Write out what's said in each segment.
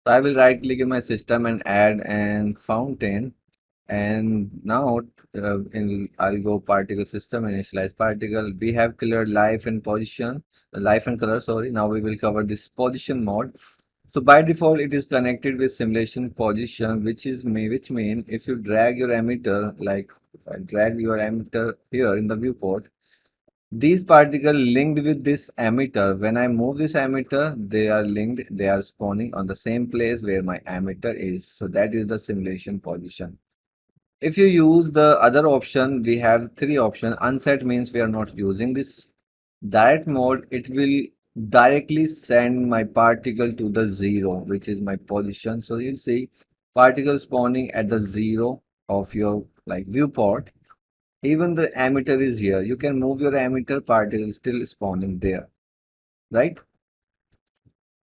So I will right click in my system and add an fountain. And now I'll go particle system, initialize particle. We have cleared life and position, life and color, sorry. Now we will cover this position mode. So by default, it is connected with simulation position, which mean if you drag your emitter, like if I drag your emitter here in the viewport, these particles linked with this emitter. When I move this emitter, they are linked, they are spawning on the same place where my emitter is. So that is the simulation position. If you use the other option, we have three options. Unset means we are not using this. Direct mode, it will directly send my particle to the zero, which is my position. So you'll see particle spawning at the zero of your viewport. Even the emitter is here. You can move your emitter, particle still spawning there, right?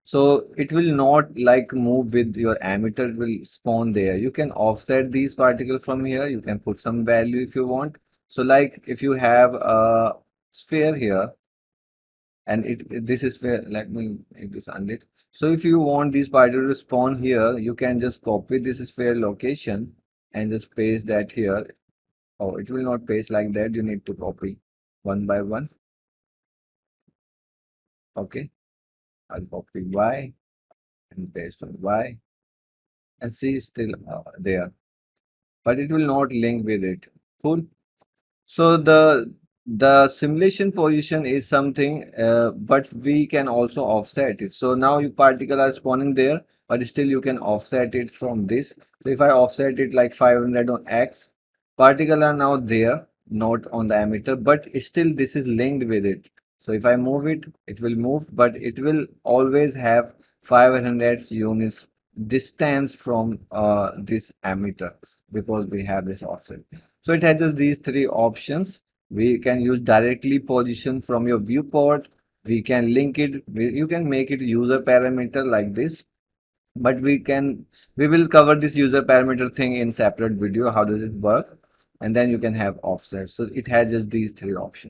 So it will not move with your emitter, it will spawn there. You can offset these particles from here. You can put some value if you want. So like if you have a sphere here and this is sphere, let me make this unlit. So if you want these particles to spawn here, you can just copy this sphere location and just paste that here. Oh, it will not paste like that. You need to copy one by one. Okay, I'll copy Y and paste on Y and C is still there, but it will not link with it. Cool. So the simulation position is something, but we can also offset it. So now your particle are spawning there, but still you can offset it from this. So if I offset it like 500 on X, particle are now there, not on the emitter, but still this is linked with it. So if I move it, it will move, but it will always have 500 units distance from this emitter because we have this offset. So it has just these three options. We can use directly position from your viewport. We can link it. You can make it user parameter like this, but we will cover this user parameter thing in separate video. How does it work? And then you can have offset. So it has just these three options.